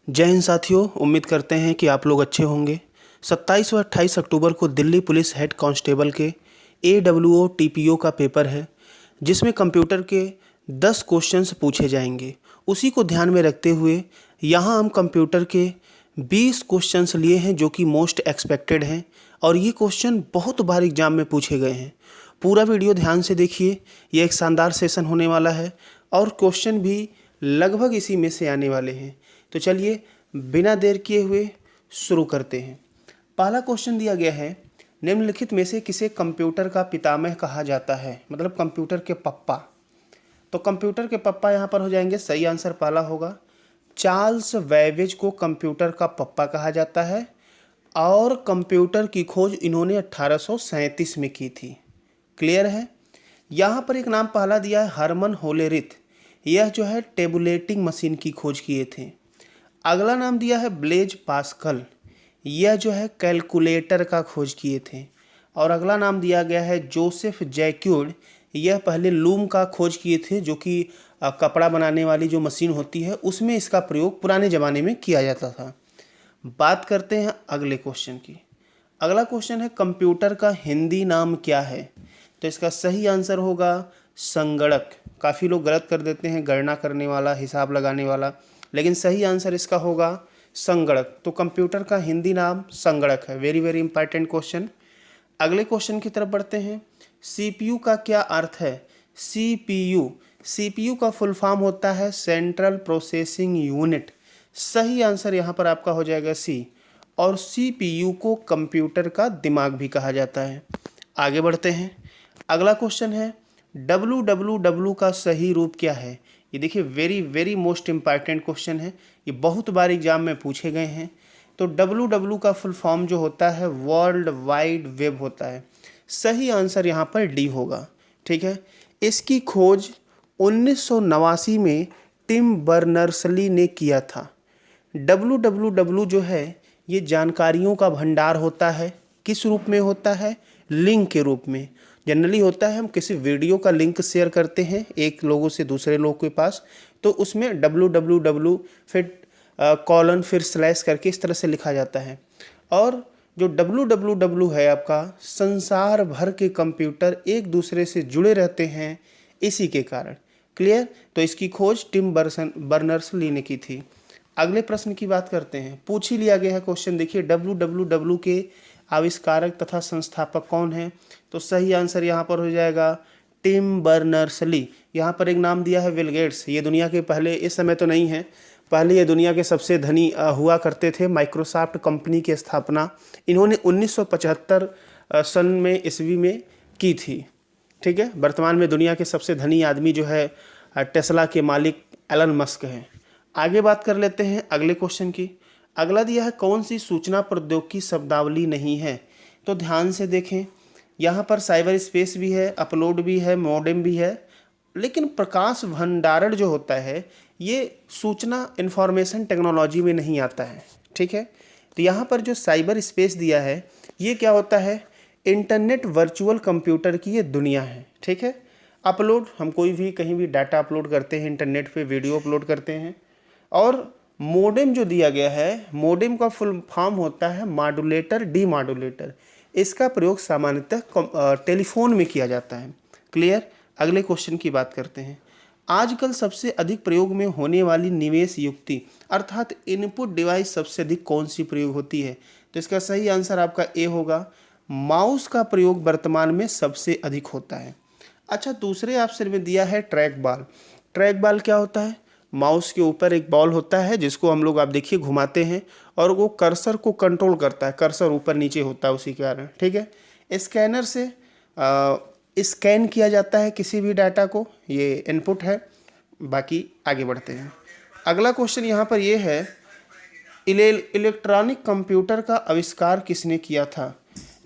जय हिंद साथियों, उम्मीद करते हैं कि आप लोग अच्छे होंगे। 27 व 28 अक्टूबर को दिल्ली पुलिस हेड कांस्टेबल के AWO TPO का पेपर है, जिसमें कंप्यूटर के 10 क्वेश्चंस पूछे जाएंगे। उसी को ध्यान में रखते हुए यहाँ हम कंप्यूटर के 20 क्वेश्चंस लिए हैं, जो कि मोस्ट एक्सपेक्टेड हैं और ये क्वेश्चन बहुत बार एग्जाम में पूछे गए हैं। पूरा वीडियो ध्यान से देखिए, ये एक शानदार सेशन होने वाला है और क्वेश्चन भी लगभग इसी में से आने वाले हैं। तो चलिए बिना देर किए हुए शुरू करते हैं। पहला क्वेश्चन दिया गया है, निम्नलिखित में से किसे कंप्यूटर का पितामह कहा जाता है, मतलब कंप्यूटर के पप्पा। तो कंप्यूटर के पप्पा यहाँ पर हो जाएंगे, सही आंसर पहला होगा। चार्ल्स बैबेज को कंप्यूटर का पप्पा कहा जाता है और कंप्यूटर की खोज इन्होंने 1837 में की थी। क्लियर है। यहाँ पर एक नाम पहला दिया है, हरमन होलेरिथ। यह जो है टेबुलेटिंग मशीन की खोज किए थे। अगला नाम दिया है ब्लेज पास्कल। यह जो है कैलकुलेटर का खोज किए थे। और अगला नाम दिया गया है जोसेफ जैक्यूड। यह पहले लूम का खोज किए थे, जो कि कपड़ा बनाने वाली जो मशीन होती है उसमें इसका प्रयोग पुराने ज़माने में किया जाता था। बात करते हैं अगले क्वेश्चन की। अगला क्वेश्चन है, कंप्यूटर का हिंदी नाम क्या है। तो इसका सही आंसर होगा संगणक। काफ़ी लोग गलत कर देते हैं, गणना करने वाला, हिसाब लगाने वाला, लेकिन सही आंसर इसका होगा संगणक। तो कंप्यूटर का हिंदी नाम संगणक है। Very very important question. अगले क्वेश्चन की तरफ बढ़ते हैं। CPU का क्या अर्थ है। CPU का फुल फॉर्म होता है सेंट्रल प्रोसेसिंग यूनिट। सही आंसर यहाँ पर आपका हो जाएगा C। और CPU को कंप्यूटर का दिमाग भी कहा जाता है। आगे बढ़ते हैं। अगला क्वेश्चन है, www का सही रूप क्या है। ये देखिए very very most important question है, ये बहुत बार एग्जाम में पूछे गए हैं। तो www का फुल फॉर्म जो होता है वर्ल्ड वाइड वेब होता है। सही आंसर यहाँ पर D होगा। ठीक है। इसकी खोज 1989 में टिम बर्नर्स-ली ने किया था। www जो है ये जानकारियों का भंडार होता है। किस रूप में होता है, लिंक के रूप में। जनरली होता है हम किसी वीडियो का लिंक शेयर करते हैं एक लोगों से दूसरे लोग के पास, तो उसमें www फिर कॉलन फिर स्लैश करके इस तरह से लिखा जाता है। और जो www है आपका, संसार भर के कंप्यूटर एक दूसरे से जुड़े रहते हैं इसी के कारण। क्लियर। तो इसकी खोज टिम बर्नर्स-ली ने की थी। अगले प्रश्न की बात करते हैं। पूछ ही लिया गया है क्वेश्चन, देखिए www के आविष्कारक तथा संस्थापक कौन है। तो सही आंसर यहाँ पर हो जाएगा टिम बर्नर्स-ली। यहाँ पर एक नाम दिया है बिल गेट्स। ये दुनिया के पहले, इस समय तो नहीं है, पहले ये दुनिया के सबसे धनी हुआ करते थे। माइक्रोसॉफ्ट कंपनी की स्थापना इन्होंने 1975 सन में ईस्वी में की थी। ठीक है। वर्तमान में दुनिया के सबसे धनी आदमी जो है टेस्ला के मालिक एलन मस्क हैं। आगे बात कर लेते हैं अगले क्वेश्चन की। अगला दिया है, कौन सी सूचना प्रौद्योगिकी शब्दावली नहीं है। तो ध्यान से देखें, यहाँ पर साइबर स्पेस भी है, अपलोड भी है, मॉडेम भी है, लेकिन प्रकाश भंडारण जो होता है ये सूचना इंफॉर्मेशन टेक्नोलॉजी में नहीं आता है। ठीक है। तो यहाँ पर जो साइबर स्पेस दिया है ये क्या होता है, इंटरनेट वर्चुअल कंप्यूटर की ये दुनिया है। ठीक है। अपलोड, हम कोई भी कहीं भी डाटा अपलोड करते हैं, इंटरनेट पे वीडियो अपलोड करते हैं। और मोडेम जो दिया गया है, मोडेम का फुल फॉर्म होता है मॉड्यूलेटर डीमॉड्यूलेटर। इसका प्रयोग सामान्यतः टेलीफोन में किया जाता है। क्लियर। अगले क्वेश्चन की बात करते हैं। आजकल सबसे अधिक प्रयोग में होने वाली निवेश युक्ति अर्थात इनपुट डिवाइस सबसे अधिक कौन सी प्रयोग होती है। तो इसका सही आंसर आपका A होगा। माउस का प्रयोग वर्तमान में सबसे अधिक होता है। अच्छा, दूसरे ऑप्शन में दिया है ट्रैक बॉल। ट्रैक बॉल क्या होता है, माउस के ऊपर एक बॉल होता है जिसको हम लोग, आप देखिए, घुमाते हैं और वो कर्सर को कंट्रोल करता है। कर्सर ऊपर नीचे होता है उसी के कारण। ठीक है। स्कैनर से स्कैन किया जाता है किसी भी डाटा को, ये इनपुट है। बाकी आगे बढ़ते हैं। अगला क्वेश्चन यहाँ पर ये है, इलेक्ट्रॉनिक कंप्यूटर का आविष्कार किसने किया था।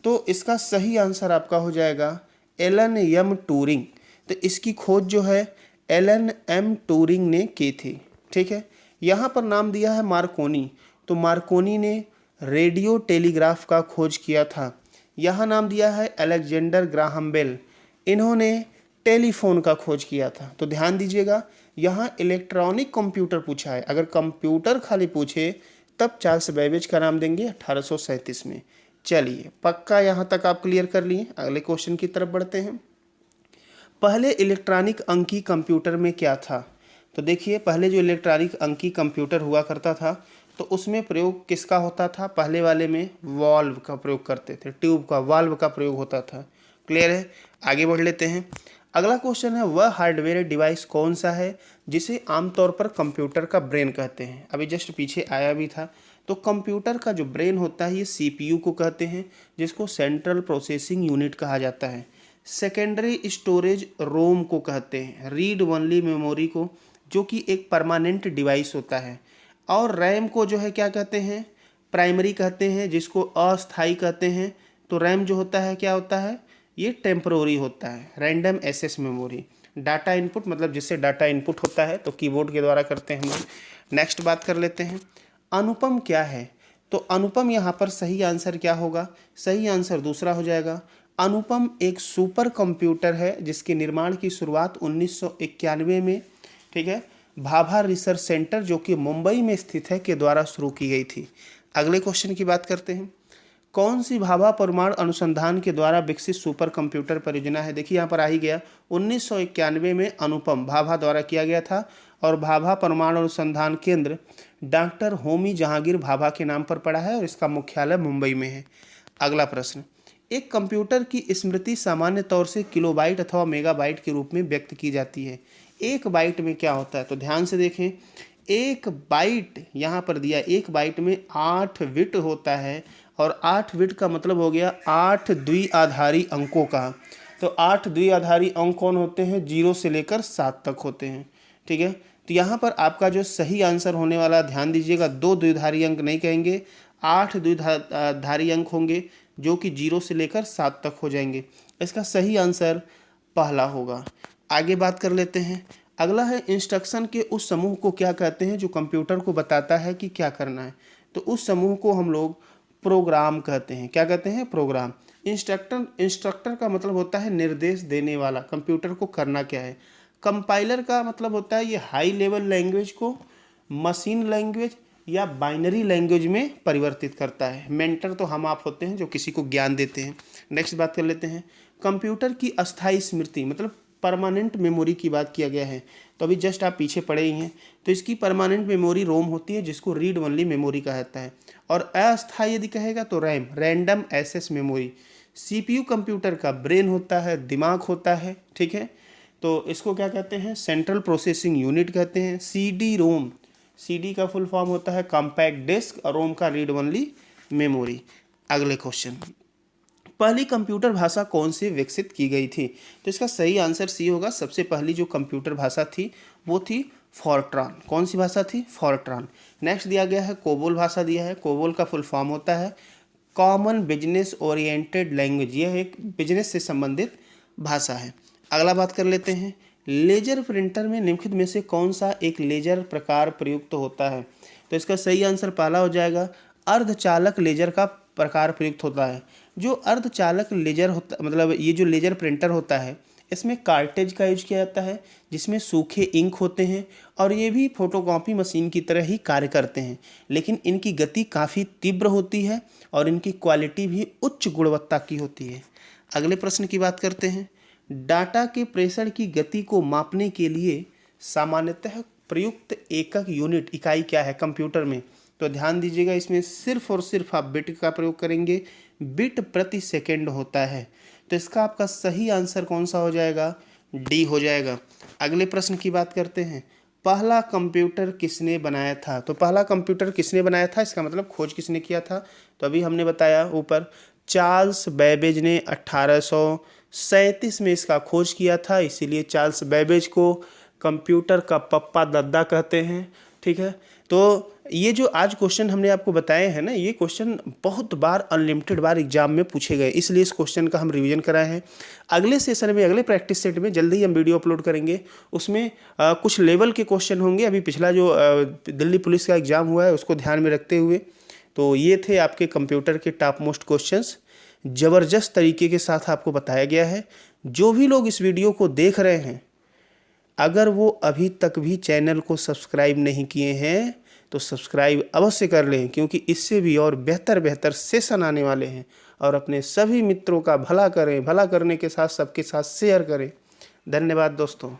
तो इसका सही आंसर आपका हो जाएगा एलन एम ट्यूरिंग। तो इसकी खोज जो है एलन एम ट्यूरिंग ने की थी। ठीक है। यहाँ पर नाम दिया है मार्कोनी। तो मार्कोनी ने रेडियो टेलीग्राफ का खोज किया था। यहाँ नाम दिया है अलेक्जेंडर ग्राहम बेल। इन्होंने टेलीफोन का खोज किया था। तो ध्यान दीजिएगा, यहाँ इलेक्ट्रॉनिक कंप्यूटर पूछा है, अगर कंप्यूटर खाली पूछे तब चार्ल्स बेबेज का नाम देंगे 1837 में। चलिए पक्का यहाँ तक आप क्लियर कर लिए। अगले क्वेश्चन की तरफ बढ़ते हैं। पहले इलेक्ट्रॉनिक अंकी कंप्यूटर में क्या था? तो देखिए पहले जो इलेक्ट्रॉनिक अंकी कंप्यूटर हुआ करता था तो उसमें प्रयोग किसका होता था? पहले वाले में वाल्व का प्रयोग करते थे, ट्यूब का, वाल्व का प्रयोग होता था। क्लियर है? आगे बढ़ लेते हैं। अगला क्वेश्चन है, वह हार्डवेयर डिवाइस कौन सा है जिसे आमतौर पर कंप्यूटर का ब्रेन कहते हैं? अभी जस्ट पीछे आया भी था। तो कंप्यूटर का जो ब्रेन होता है ये सीपीयू को कहते हैं, जिसको सेंट्रल प्रोसेसिंग यूनिट कहा जाता है। सेकेंडरी स्टोरेज रोम को कहते हैं, रीड ओनली मेमोरी को, जो कि एक परमानेंट डिवाइस होता है। और रैम को जो है क्या कहते हैं? प्राइमरी कहते हैं, जिसको अस्थाई कहते हैं। तो रैम जो होता है क्या होता है? ये टेम्परोरी होता है, random access memory. Data input मतलब जिससे डाटा इनपुट होता है तो कीबोर्ड के द्वारा करते हैं हम लोग। नेक्स्ट बात कर लेते हैं, अनुपम क्या है? तो अनुपम यहाँ पर सही आंसर क्या होगा? सही आंसर दूसरा हो जाएगा। अनुपम एक सुपर कंप्यूटर है जिसके निर्माण की शुरुआत 1991 में, ठीक है, भाभा रिसर्च सेंटर जो कि मुंबई में स्थित है के द्वारा शुरू की गई थी। अगले क्वेश्चन की बात करते हैं, कौन सी भाभा परमाणु अनुसंधान के द्वारा विकसित सुपर कंप्यूटर परियोजना है? देखिए यहाँ पर आ ही गया, 1991 में अनुपम भाभा द्वारा किया गया था और भाभा परमाणु अनुसंधान केंद्र डॉक्टर होमी जहांगीर भाभा के नाम पर पड़ा है और इसका मुख्यालय मुंबई में है। अगला प्रश्न, एक कंप्यूटर की स्मृति सामान्य तौर से किलोबाइट अथवा मेगाबाइट के रूप में व्यक्त की जाती है। एक बाइट में क्या होता है? तो ध्यान से देखें, एक बाइट यहाँ पर दिया, एक बाइट में 8 बिट होता है और 8 बिट का मतलब हो गया 8 द्विआधारी अंकों का। तो 8 द्विआधारी अंक कौन होते हैं? 0 से लेकर 7 तक होते हैं, ठीक है। तो यहाँ पर आपका जो सही आंसर होने वाला, ध्यान दीजिएगा, 2 द्विआधारी अंक नहीं कहेंगे, 8 द्विआधारी अंक होंगे जो कि 0 से लेकर 7 तक हो जाएंगे। इसका सही आंसर पहला होगा। आगे बात कर लेते हैं। अगला है, इंस्ट्रक्शन के उस समूह को क्या कहते हैं जो कंप्यूटर को बताता है कि क्या करना है? तो उस समूह को हम लोग प्रोग्राम कहते हैं। क्या कहते हैं? प्रोग्राम। इंस्ट्रक्टर का मतलब होता है निर्देश देने वाला, कंप्यूटर को करना क्या है। कंपाइलर का मतलब होता है ये हाई लेवल लैंग्वेज को मशीन लैंग्वेज या बाइनरी लैंग्वेज में परिवर्तित करता है। मेंटर तो हम आप होते हैं जो किसी को ज्ञान देते हैं। नेक्स्ट बात कर लेते हैं, कंप्यूटर की अस्थायी स्मृति मतलब परमानेंट मेमोरी की बात किया गया है। तो अभी जस्ट आप पीछे पढ़े ही हैं। तो इसकी परमानेंट मेमोरी रोम होती है जिसको रीड ओनली मेमोरी कहा जाता है। और अस्थायी यदि कहेगा तो RAM, random access memory. CPU computer का ब्रेन होता है, दिमाग होता है, ठीक है। तो इसको क्या कहते हैं? सेंट्रल प्रोसेसिंग यूनिट कहते हैं। सीडी रोम, सीडी का फुल फॉर्म होता है कॉम्पैक्ट डिस्क और रोम का रीड ओनली मेमोरी। अगले क्वेश्चन, पहली कंप्यूटर भाषा कौन सी विकसित की गई थी? तो इसका सही आंसर सी होगा। सबसे पहली जो कंप्यूटर भाषा थी वो थी फॉर्ट्रान। कौन सी भाषा थी? फॉर्ट्रान। नेक्स्ट दिया गया है कोबोल भाषा दिया है। कोबोल का फुल फॉर्म होता है कॉमन बिजनेस ओरिएंटेड लैंग्वेज। यह एक बिजनेस से संबंधित भाषा है। अगला बात कर लेते हैं, लेजर प्रिंटर में निम्नलिखित में से कौन सा एक लेजर प्रकार प्रयुक्त होता है? तो इसका सही आंसर पहला हो जाएगा, अर्धचालक लेजर का प्रकार प्रयुक्त होता है। जो अर्धचालक लेजर होता, मतलब ये जो लेजर प्रिंटर होता है इसमें कार्टेज का यूज किया जाता है जिसमें सूखे इंक होते हैं और ये भी फोटोकॉपी मशीन की तरह ही कार्य करते हैं, लेकिन इनकी गति काफ़ी तीव्र होती है और इनकी क्वालिटी भी उच्च गुणवत्ता की होती है। अगले प्रश्न की बात करते हैं, डाटा के प्रेषण की गति को मापने के लिए सामान्यतः प्रयुक्त एकक यूनिट इकाई क्या है कंप्यूटर में? तो ध्यान दीजिएगा, इसमें सिर्फ और सिर्फ आप बिट का प्रयोग करेंगे। बिट प्रति सेकंड होता है। तो इसका आपका सही आंसर कौन सा हो जाएगा? डी हो जाएगा। अगले प्रश्न की बात करते हैं, पहला कंप्यूटर किसने बनाया था? तो पहला कंप्यूटर किसने बनाया था, इसका मतलब खोज किसने किया था? तो अभी हमने बताया ऊपर, चार्ल्स बेबेज ने 1837 में इसका खोज किया था। इसीलिए चार्ल्स बेबेज को कंप्यूटर का पप्पा दद्दा कहते हैं, ठीक है। तो ये जो आज क्वेश्चन हमने आपको बताए हैं ना, ये क्वेश्चन बहुत बार अनलिमिटेड बार एग्जाम में पूछे गए, इसलिए इस क्वेश्चन का हम रिवीजन कराए हैं। अगले सेशन में, अगले प्रैक्टिस सेट में जल्दी ही हम वीडियो अपलोड करेंगे। उसमें कुछ लेवल के क्वेश्चन होंगे। अभी पिछला जो दिल्ली पुलिस का एग्ज़ाम हुआ है उसको ध्यान में रखते हुए, तो ये थे आपके कंप्यूटर के टॉप मोस्ट क्वेश्चंस। ज़बरदस्त तरीके के साथ आपको बताया गया है। जो भी लोग इस वीडियो को देख रहे हैं, अगर वो अभी तक भी चैनल को सब्सक्राइब नहीं किए हैं तो सब्सक्राइब अवश्य कर लें, क्योंकि इससे भी और बेहतर बेहतर सेशन आने वाले हैं। और अपने सभी मित्रों का भला करें, भला करने के साथ सबके साथ शेयर करें। धन्यवाद दोस्तों।